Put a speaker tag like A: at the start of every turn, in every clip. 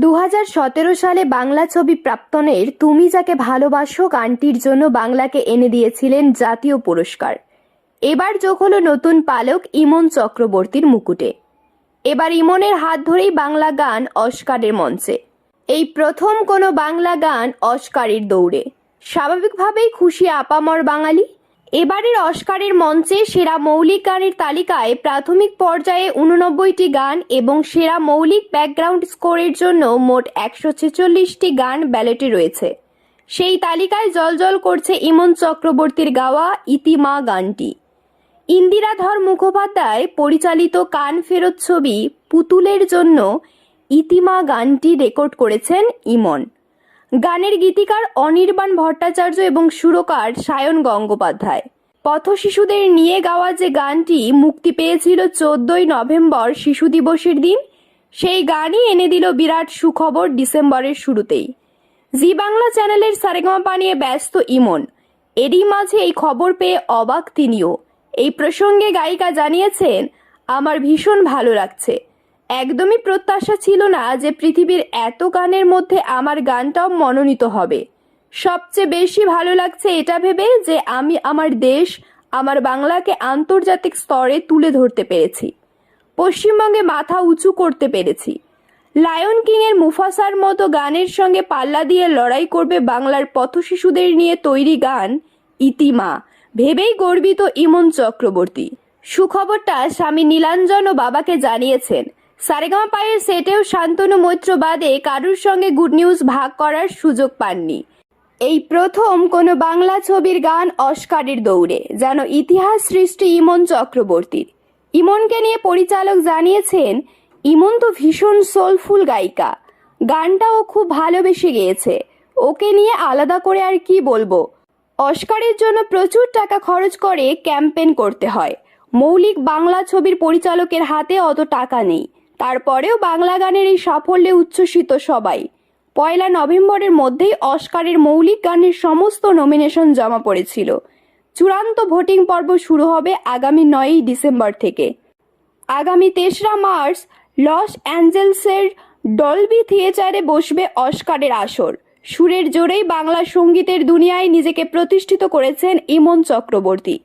A: 2017 সালে বাংলা ছবি প্রাক্তনের তুমি যাকে ভালোবাসো গানটির জন্য বাংলাকে এনে দিয়েছিলেন জাতীয় পুরস্কার। এবার যোগ হলো নতুন পালক ইমন চক্রবর্তীর মুকুটে। এবার ইমনের হাত ধরেই বাংলা গান অস্কারের মঞ্চে। এই প্রথম কোনো বাংলা গান অস্কারের দৌড়ে। স্বাভাবিকভাবেই খুশি আপামর বাঙালি। এবারের অস্কারের মঞ্চে সেরা মৌলিক গানের তালিকায় প্রাথমিক পর্যায়ে 89টি গান এবং সেরা মৌলিক ব্যাকগ্রাউন্ড স্কোরের জন্য মোট 146টি গান ব্যালটে রয়েছে। সেই তালিকায় জ্বলজ্বল করছে ইমন চক্রবর্তীর গাওয়া ইতিমা গানটি। ইন্দিরাধর মুখোপাধ্যায় পরিচালিত কান ফেরত ছবি পুতুলের জন্য ইতিমা গানটি রেকর্ড করেছেন ইমন। গানের গীতিকার অনির্বাণ ভট্টাচার্য এবং সুরকার সায়ন গঙ্গোপাধ্যায়। পথ শিশুদের নিয়ে গাওয়া যে গানটি মুক্তি পেয়েছিল 14ই নভেম্বর শিশু দিবসের দিন, সেই গানই এনে দিল বিরাট সুখবর ডিসেম্বরের শুরুতেই। জি বাংলা চ্যানেলের সারেগামাপা নিয়ে ব্যস্ত ইমন। এরই মাঝে এই খবর পেয়ে অবাক তিনিও। এই প্রসঙ্গে গায়িকা জানিয়েছেন, আমার ভীষণ ভালো লাগছে। একদমই প্রত্যাশা ছিল না যে পৃথিবীর এত গানের মধ্যে আমার গানটাও মনোনীত হবে। সবচেয়ে বেশি ভালো লাগছে এটা ভেবে যে আমি আমার দেশ, আমার বাংলাকে আন্তর্জাতিক স্তরে তুলে ধরতে পেরেছি, পশ্চিমবঙ্গে মাথা উঁচু করতে পেরেছি। লায়ন কিং এর মুফাসার মতো গানের সঙ্গে পাল্লা দিয়ে লড়াই করবে বাংলার পথ শিশুদের নিয়ে তৈরি গান ইতিমা ভেবেই গর্বিত ইমন চক্রবর্তী। সুখবরটা স্বামী নীলাঞ্জন ও বাবাকে জানিয়েছেন। সারেগামাপায়ের সেটেও শান্তনু মৈত্র বাদে কারুর সঙ্গে গুড নিউজ ভাগ করার সুযোগ পাননি। এই প্রথম কোনো বাংলা ছবির গান অস্কারের দৌড়ে, যেন ইতিহাস সৃষ্টি ইমন চক্রবর্তীর। ইমনকে নিয়ে পরিচালক জানিয়েছেন, ইমন তো ভীষণ সোলফুল গায়িকা, গানটাও খুব ভালোবেসে গেয়েছে। ওকে নিয়ে আলাদা করে আর কি বলবো। অস্কারের জন্য প্রচুর টাকা খরচ করে ক্যাম্পেইন করতে হয়। মৌলিক বাংলা ছবির পরিচালকের হাতে অত টাকা নেই। তারপরেও বাংলা গানের এই সাফল্যে উচ্ছ্বসিত সবাই। 1 নভেম্বরের মধ্যেই অস্কারের মৌলিক গানের সমস্ত নমিনেশন জমা পড়েছিল। চূড়ান্ত ভোটিং পর্ব শুরু হবে আগামী 9ই ডিসেম্বর থেকে। আগামী 3রা মার্চ লস অ্যাঞ্জেলসের ডলবি থিয়েটারে বসবে অস্কারের আসর। সুরের জোরেই বাংলা সঙ্গীতের দুনিয়ায় নিজেকে প্রতিষ্ঠিত করেছেন ইমন চক্রবর্তী।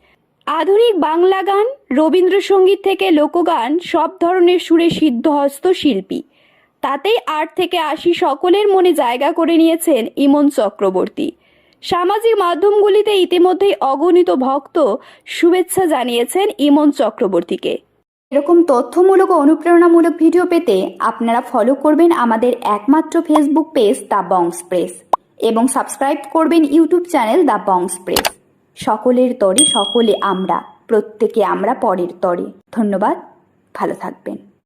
A: আধুনিক বাংলা গান, রবীন্দ্রসঙ্গীত থেকে লোকগান, সব ধরনের সুরে সিদ্ধহস্ত শিল্পী। তাতেই 8 থেকে 80 সকলের মনে জায়গা করে নিয়েছেন ইমন চক্রবর্তী। সামাজিক মাধ্যমগুলিতে ইতিমধ্যেই অগণিত ভক্ত শুভেচ্ছা জানিয়েছেন ইমন চক্রবর্তীকে। এরকম তথ্যমূলক ও অনুপ্রেরণামূলক ভিডিও পেতে আপনারা ফলো করবেন আমাদের একমাত্র ফেসবুক পেজ দ্য বংস প্রেস এবং সাবস্ক্রাইব করবেন ইউটিউব চ্যানেল দ্য বংস প্রেস। সকলের তরে সকলে আমরা, প্রত্যেকে আমরা পরের তরে। ধন্যবাদ, ভালো থাকবেন।